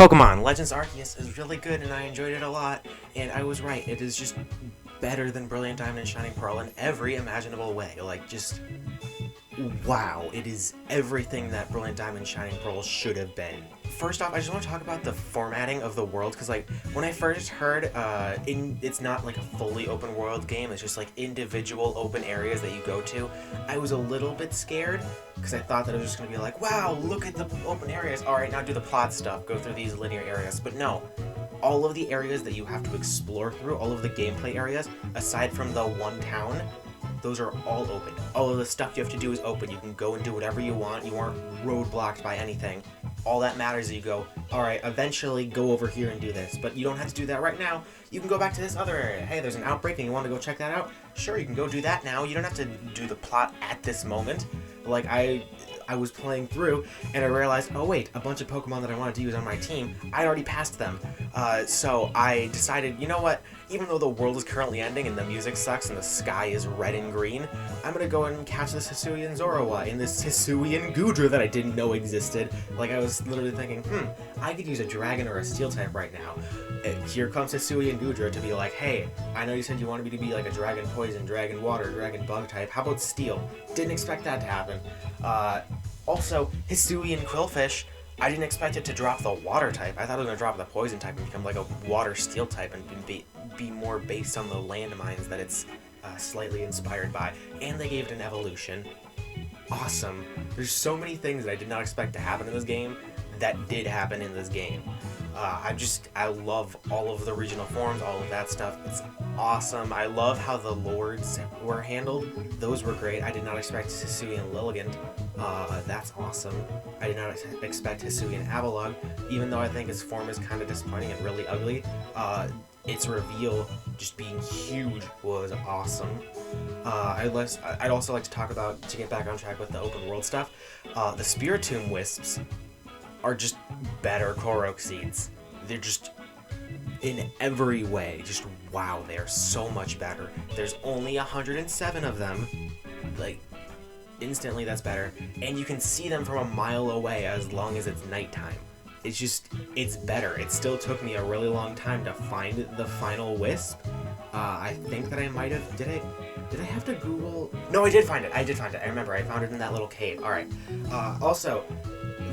Pokemon Legends Arceus is really good, and I enjoyed it a lot. And I was right; it is just better than Brilliant Diamond and Shining Pearl in every imaginable way. Like, just wow! It is everything that Brilliant Diamond and Shining Pearl should have been. First off, I just want to talk about the formatting of the world, because like when I first heard, it's not like a fully open world game. It's just like individual open areas that you go to. I was a little bit scared because I thought that it was just gonna be like, wow, look at the open areas. All right, now do the plot stuff. Go through these linear areas. But no, all of the areas that you have to explore through, all of the gameplay areas, aside from the one town, those are all open. All of the stuff you have to do is open. You can go and do whatever you want. You aren't roadblocked by anything. All that matters is you go, alright, eventually go over here and do this. But you don't have to do that right now. You can go back to this other area. Hey, there's an outbreak and you want to go check that out? Sure, you can go do that now. You don't have to do the plot at this moment. Like, I was playing through and I realized, oh wait, a bunch of Pokemon that I wanted to use on my team, I'd already passed them. So I decided, you know what, even though the world is currently ending and the music sucks and the sky is red and green, I'm gonna go and catch this Hisuian Zorua and this Hisuian Goodra that I didn't know existed. Like, I was literally thinking, I could use a dragon or a steel type right now. Here comes Hisuian Goodra to be like, hey, I know you said you wanted me to be like a dragon poison, dragon water, dragon bug type. How about steel? Didn't expect that to happen. Also, Hisuian Quillfish, I didn't expect it to drop the water type. I thought it was going to drop the poison type and become like a water steel type and be more based on the landmines that it's slightly inspired by. And they gave it an evolution. Awesome. There's so many things that I did not expect to happen in this game that did happen in this game. I love all of the regional forms, all of that stuff. It's awesome. I love how the lords were handled. Those were great. I did not expect Hisuian Lilligant. That's awesome. I did not expect Hisuian Avalugg, even though I think his form is kind of disappointing and really ugly. Its reveal just being huge was awesome. I'd also like to talk about, to get back on track with the open world stuff, the Spiritomb Wisps are just better Korok seeds. They're just, in every way, just wow, they are so much better. There's only 107 of them. Like, instantly that's better. And you can see them from a mile away as long as it's nighttime. It's better. It still took me a really long time to find the final wisp. I think that I might have, did I have to Google? No, I did find it. I remember, I found it in that little cave. Alright. Also,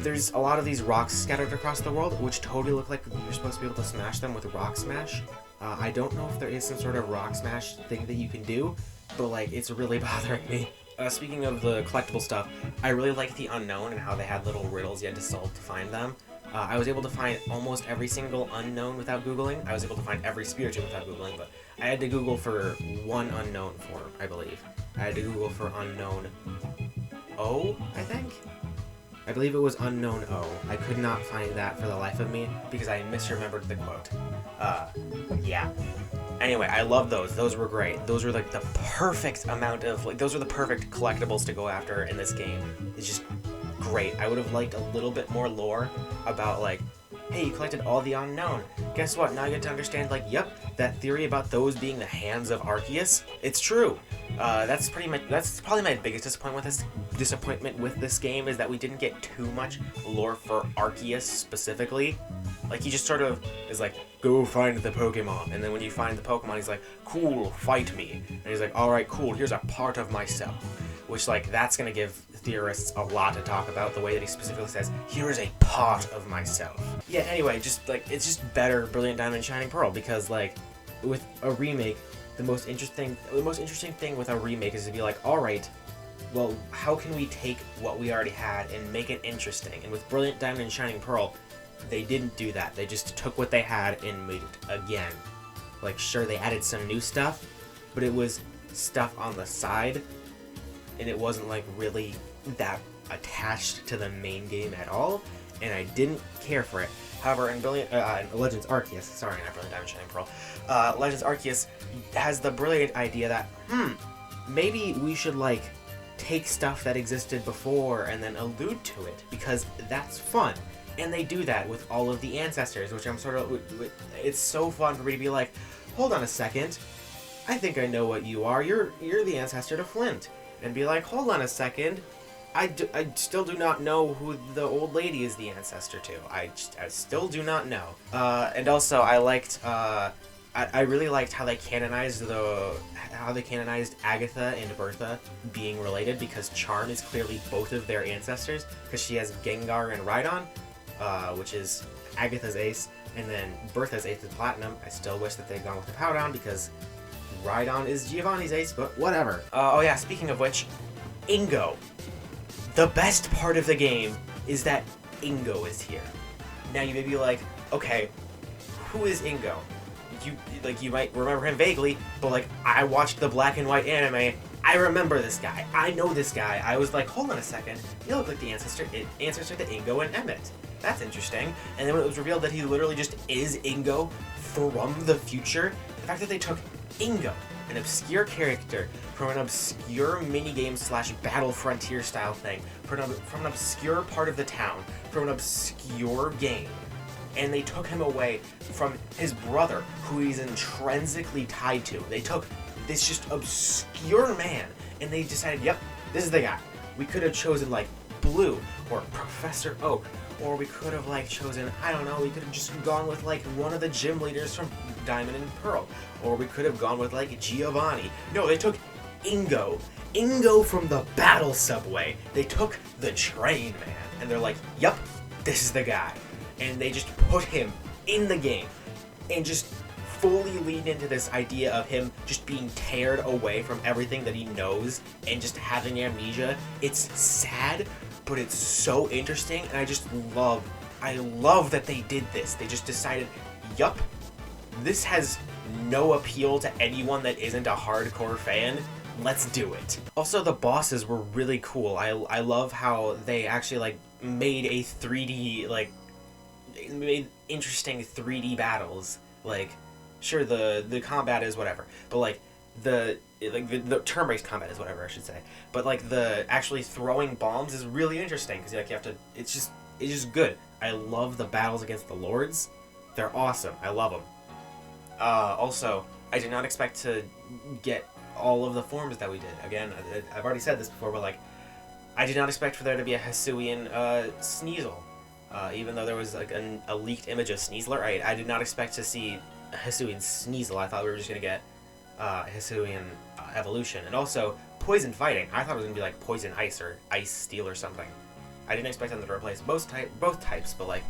there's a lot of these rocks scattered across the world, which totally look like you're supposed to be able to smash them with Rock Smash. I don't know if there is some sort of Rock Smash thing that you can do, but like, it's really bothering me. Speaking of the collectible stuff, I really like the Unknown and how they had little riddles you had to solve to find them. I was able to find almost every single Unknown without Googling. I was able to find every Spiritomb without Googling, but I had to Google for one Unknown form, I believe. I had to Google for Unknown O, I think? I believe it was Unknown O. I could not find that for the life of me because I misremembered the quote. Yeah. Anyway, I love those. Those were great. Those were like the perfect amount of, like, those were the perfect collectibles to go after in this game. It's just great. I would have liked a little bit more lore about, like, hey, you collected all the Unknown. Guess what? Now you get to understand, like, yep, that theory about those being the hands of Arceus, it's true. That's probably my biggest disappointment with this game, is that we didn't get too much lore for Arceus specifically. Like, he just sort of is like, go find the Pokemon, and then when you find the Pokemon, he's like, cool, fight me. And he's like, alright, cool, here's a part of myself. Which, like, that's gonna give theorists a lot to talk about, the way that he specifically says, here is a part of myself. Yeah, anyway, just, like, it's just better Brilliant Diamond and Shining Pearl, because, like, with a remake, the most interesting thing with a remake is to be like, alright, well, how can we take what we already had and make it interesting? And with Brilliant Diamond and Shining Pearl, they didn't do that. They just took what they had and made it again. Like, sure, they added some new stuff, but it was stuff on the side, and it wasn't, like, really that attached to the main game at all, and I didn't care for it. However, in Legends Arceus, sorry, not Brilliant Diamond Shining Pearl, Legends Arceus has the brilliant idea that, maybe we should, like, take stuff that existed before and then allude to it, because that's fun. And they do that with all of the ancestors, which I'm sort of, it's so fun for me to be like, hold on a second, I think I know what you are, you're the ancestor to Flint. And be like, hold on a second, I still do not know who the old lady is the ancestor to. I still do not know. And also I liked I really liked how they canonized Agatha and Bertha being related, because Charm is clearly both of their ancestors, because she has Gengar and Rhydon, which is Agatha's ace, and then Bertha's ace is Platinum. I still wish that they'd gone with the Powdown, because Rhydon is Giovanni's ace, but whatever. Oh yeah, speaking of which, INGO. The best part of the game is that INGO is here. Now you may be like, okay, who is INGO? You might remember him vaguely, but like, I watched the black and white anime, I remember this guy, I know this guy. I was like, hold on a second, you look like the ancestor to INGO and Emmett. That's interesting. And then when it was revealed that he literally just is INGO from the future, the fact that they took INGO, an obscure character from an obscure minigame / battle frontier style thing, from an obscure part of the town, from an obscure game, and they took him away from his brother, who he's intrinsically tied to. They took this just obscure man, and they decided, yep, this is the guy. We could have chosen, like, Blue, or Professor Oak, or we could have, like, chosen, I don't know, we could have just gone with, like, one of the gym leaders from Diamond and Pearl, or we could have gone with, like, Giovanni. No, they took INGO. INGO from the battle subway. They took the train, man, and they're like, yep, this is the guy. And they just put him in the game and just fully lean into this idea of him just being teared away from everything that he knows and just having amnesia. It's sad, but it's so interesting, and I love that they did this. They just decided, yup, this has no appeal to anyone that isn't a hardcore fan. Let's do it. Also, the bosses were really cool. I love how they actually, like, made a 3D, like, made interesting 3D battles. Like, sure, the combat is whatever, but like the turn-based combat is whatever, I should say. But like the actually throwing bombs is really interesting, because like you have to. It's just good. I love the battles against the lords. They're awesome. I love them. Also, I did not expect to get all of the forms that we did. Again, I've already said this before, but like, I did not expect for there to be a Hisuian Sneasel. Even though there was like a leaked image of Sneasler, I did not expect to see a Hisuian Sneasel. I thought we were just gonna get Hisuian Evolution. And also, Poison Fighting. I thought it was gonna be like Poison Ice or Ice Steel or something. I didn't expect them to replace both types, but like,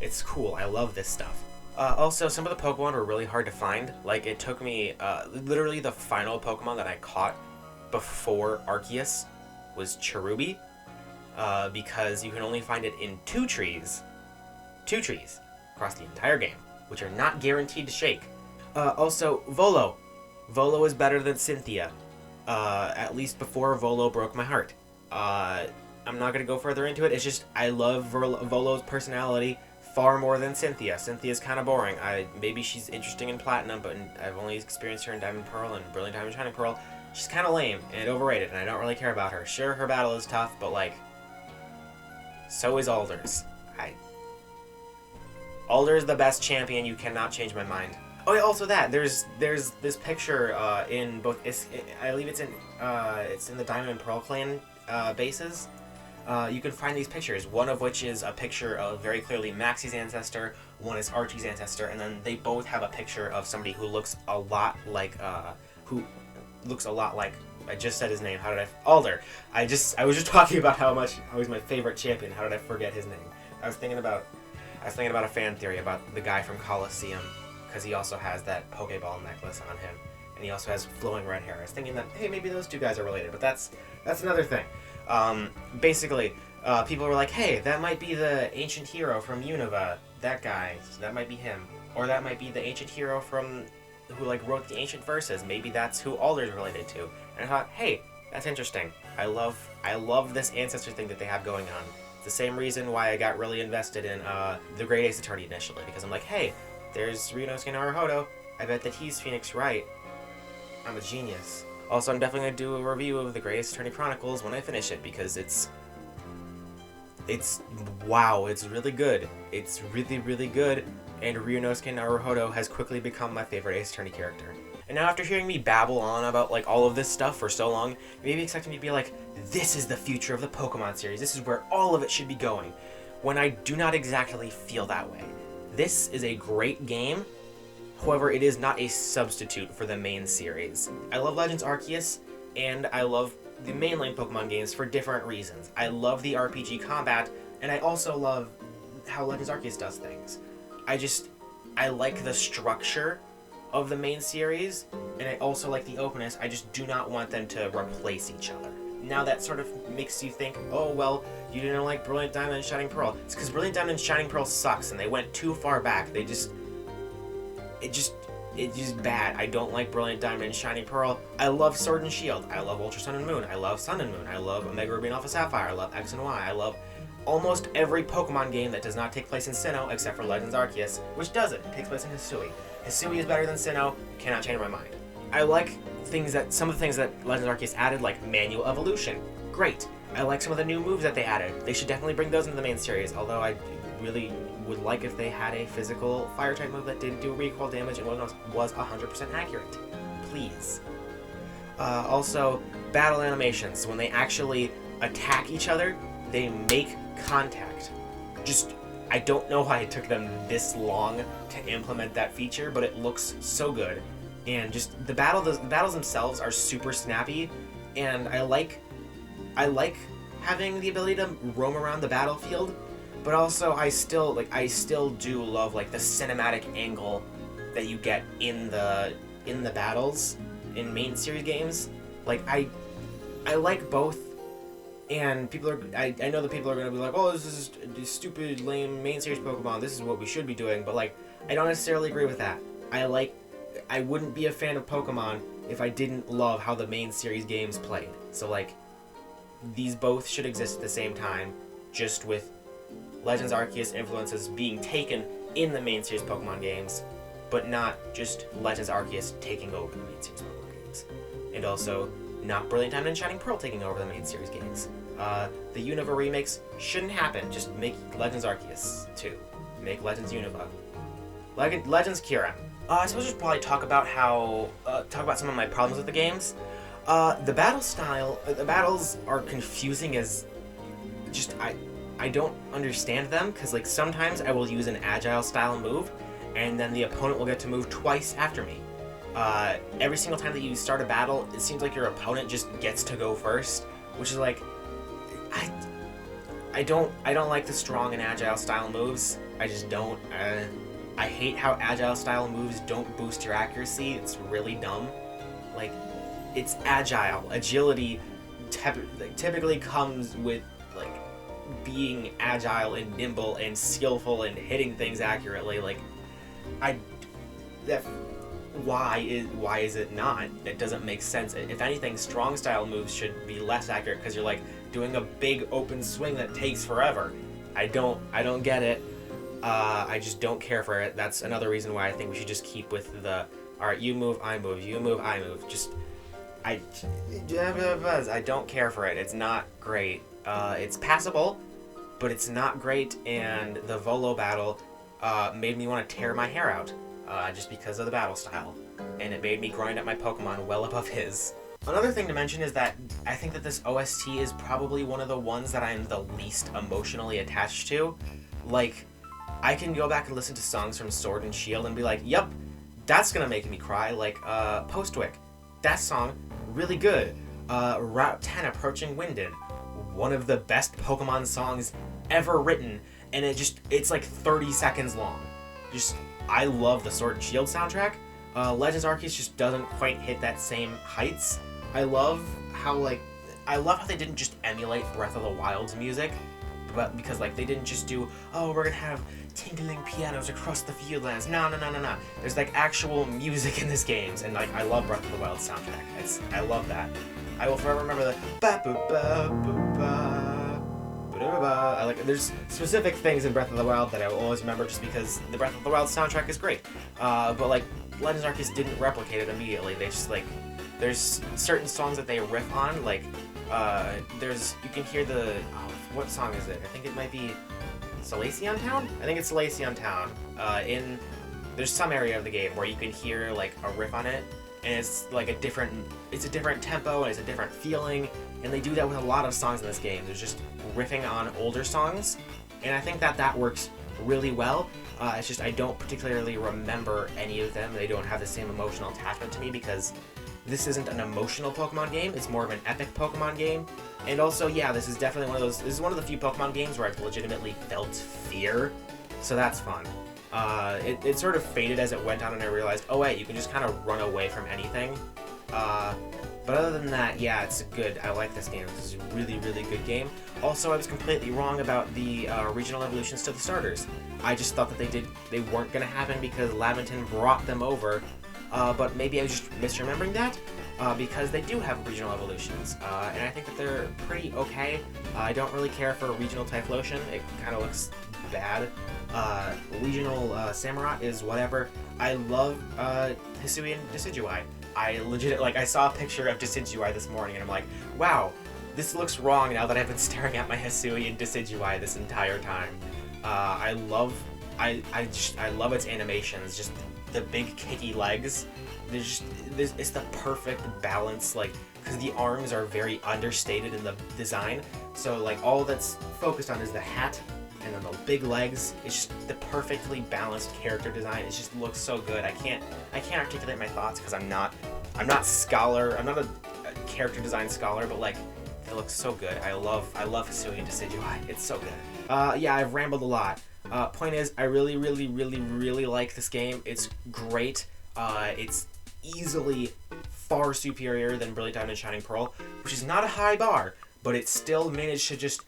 it's cool. I love this stuff. Also, some of the Pokemon were really hard to find. Like, it took me, literally the final Pokemon that I caught before Arceus was Cherubi. Because you can only find it in two trees across the entire game, which are not guaranteed to shake. Also, Volo. Volo is better than Cynthia, at least before Volo broke my heart. I'm not going to go further into it, it's just, I love Volo's personality far more than Cynthia. Cynthia's kind of boring. Maybe she's interesting in Platinum, but I've only experienced her in Diamond Pearl and Brilliant Diamond Shining Pearl. She's kind of lame and overrated, and I don't really care about her. Sure, her battle is tough, but like, so is Alder's. Alder's the best champion. You cannot change my mind. Oh yeah, also that there's this picture in both. I believe it's in the Diamond and Pearl clan bases. You can find these pictures. One of which is a picture of very clearly Maxie's ancestor. One is Archie's ancestor, and then they both have a picture of somebody who looks a lot like I just said his name. How did I? Alder. I was just talking about how he's my favorite champion. How did I forget his name? I was thinking about a fan theory about the guy from Colosseum, because he also has that Pokeball necklace on him, and he also has flowing red hair. I was thinking that, hey, maybe those two guys are related, but that's another thing. Basically, people were like, hey, that might be the ancient hero from Unova. That guy. That might be him, or that might be the ancient hero from who like wrote the ancient verses. Maybe that's who Alder's related to. And I thought, hey, that's interesting. I love this ancestor thing that they have going on. It's the same reason why I got really invested in the Great Ace Attorney initially, because I'm like, hey, there's Ryunosuke Naruhodo. I bet that he's Phoenix Wright. I'm a genius. Also, I'm definitely going to do a review of the Great Ace Attorney Chronicles when I finish it, because it's wow, it's really good. It's really, really good, and Ryunosuke Naruhodo has quickly become my favorite Ace Attorney character. And now after hearing me babble on about like all of this stuff for so long, you may be expecting me to be like, this is the future of the Pokemon series. This is where all of it should be going. When I do not exactly feel that way. This is a great game. However, it is not a substitute for the main series. I love Legends Arceus, and I love the mainline Pokemon games for different reasons. I love the RPG combat, and I also love how Legends Arceus does things. I like the structure of the main series, and I also like the openness. I just do not want them to replace each other. Now that sort of makes you think, oh, well, you didn't like Brilliant Diamond and Shining Pearl. It's because Brilliant Diamond and Shining Pearl sucks, and they went too far back. It's just bad. I don't like Brilliant Diamond and Shining Pearl. I love Sword and Shield. I love Ultra Sun and Moon. I love Sun and Moon. I love Omega Ruby and Alpha Sapphire. I love X and Y. I love almost every Pokemon game that does not take place in Sinnoh, except for Legends Arceus, which doesn't. It takes place in Hisui. Hisui is better than Sinnoh. Cannot change my mind. I like some of the things that Legends Arceus added, like Manual Evolution. Great. I like some of the new moves that they added. They should definitely bring those into the main series, although I really would like if they had a physical fire-type move that didn't do recoil damage and was 100% accurate. Please. Also, battle animations. When they actually attack each other, they make contact. I don't know why it took them this long to implement that feature, but it looks so good. And just the battles themselves are super snappy, and I like having the ability to roam around the battlefield, but also I still do love like the cinematic angle that you get in the battles in main series games. Like I like both, and I know that people are gonna be like, oh, this is stupid, lame main series Pokemon. This is what we should be doing, but like I don't necessarily agree with that. I wouldn't be a fan of Pokemon if I didn't love how the main series games played. So like, these both should exist at the same time, just with Legends Arceus influences being taken in the main series Pokemon games, but not just Legends Arceus taking over the main series Pokemon games. And also, not Brilliant Diamond and Shining Pearl taking over the main series games. The Unova remakes shouldn't happen. Just make Legends Arceus 2. Make Legends Unova. Legends Kyurem. I suppose we should probably talk about some of my problems with the games. The battles are confusing as I don't understand them, because like sometimes I will use an agile style move, and then the opponent will get to move twice after me. Every single time that you start a battle, it seems like your opponent just gets to go first, which is like, I don't like the strong and agile style moves. I just don't. I hate how agile style moves don't boost your accuracy. It's really dumb. Like, it's agile. Agility typically comes with like being agile and nimble and skillful and hitting things accurately. Like, why is it not? It doesn't make sense. If anything, strong style moves should be less accurate because you're like doing a big open swing that takes forever. I don't get it. I just don't care for it. That's another reason why I think we should just keep with the, alright, you move, I move, you move, I move. I don't care for it. It's not great. It's passable, but it's not great, and the Volo battle made me want to tear my hair out, just because of the battle style, and it made me grind up my Pokemon well above his. Another thing to mention is that I think that this OST is probably one of the ones that I'm the least emotionally attached to. Like, I can go back and listen to songs from Sword and Shield and be like, yep, that's gonna make me cry. Like, Postwick, that song, really good. Route 10, Approaching Winden, one of the best Pokemon songs ever written, and it's like 30 seconds long. I love the Sword and Shield soundtrack. Legends Arceus just doesn't quite hit that same heights. I love how they didn't just emulate Breath of the Wild's music, but because like they didn't just do, oh, we're gonna have tinkling pianos across the fieldlands. No. There's like actual music in this game, and like I love Breath of the Wild soundtrack. I love that. I will forever remember the ba ba ba ba ba. There's specific things in Breath of the Wild that I will always remember just because the Breath of the Wild soundtrack is great. But like Legends Arceus didn't replicate it immediately. They just like, there's certain songs that they riff on. Like you can hear what song is it? I think it might be Salacion Town? I think it's Salacion Town. There's some area of the game where you can hear like a riff on it, and it's like a different tempo and it's a different feeling, and they do that with a lot of songs in this game. There's just riffing on older songs, and I think that works really well. It's just I don't particularly remember any of them. They don't have the same emotional attachment to me because this isn't an emotional Pokemon game. It's more of an epic Pokemon game. And also, yeah, this is definitely this is one of the few Pokemon games where I've legitimately felt fear. So that's fun. It sort of faded as it went on, and I realized, oh wait, you can just kind of run away from anything. But other than that, yeah, it's good. I like this game. This is a really, really good game. Also, I was completely wrong about the regional evolutions to the starters. I just thought that they weren't going to happen because Laventon brought them over. But maybe I was just misremembering that, because they do have regional evolutions, and I think that they're pretty okay. I don't really care for regional Typhlosion. It kind of looks bad. Regional Samurott is whatever. I love Hisuian Decidueye. I saw a picture of Decidueye this morning, and I'm like, wow, this looks wrong now that I've been staring at my Hisuian Decidueye this entire time. I love its animations, just the big kicky legs. It's the perfect balance, like, because the arms are very understated in the design, so like all that's focused on is the hat and then the big legs. It's just the perfectly balanced character design. It just looks so good. I can't articulate my thoughts because I'm not a character design scholar, but like it looks so good. I love Hisuian Decidueye. It's so good. Yeah, I've rambled a lot. Point is, I really, really, really, really like this game. It's great. It's easily far superior than Brilliant Diamond and Shining Pearl, which is not a high bar, but it still managed to just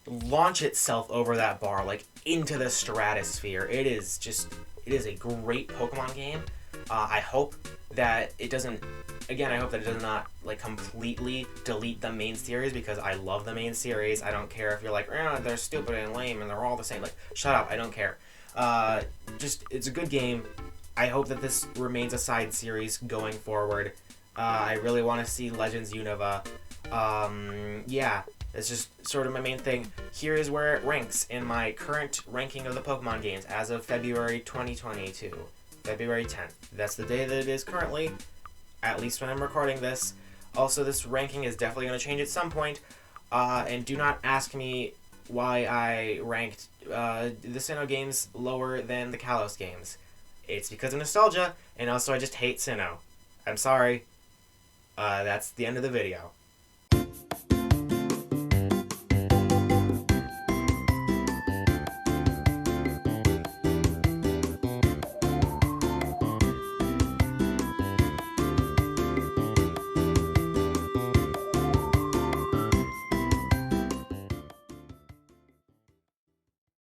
launch itself over that bar, like into the stratosphere. It is a great Pokemon game. I hope that it doesn't not like completely delete the main series, because I love the main series. I don't care if you're like, they're stupid and lame and they're all the same. Like, shut up, I don't care. It's a good game. I hope that this remains a side series going forward. I really want to see Legends Unova. Yeah, it's just sort of my main thing. Here is where it ranks in my current ranking of the Pokemon games as of February 2022. February 10th. That's the day that it is currently, at least when I'm recording this. Also, this ranking is definitely going to change at some point. And do not ask me why I ranked the Sinnoh games lower than the Kalos games. It's because of nostalgia, and also I just hate Sinnoh. I'm sorry. That's the end of the video.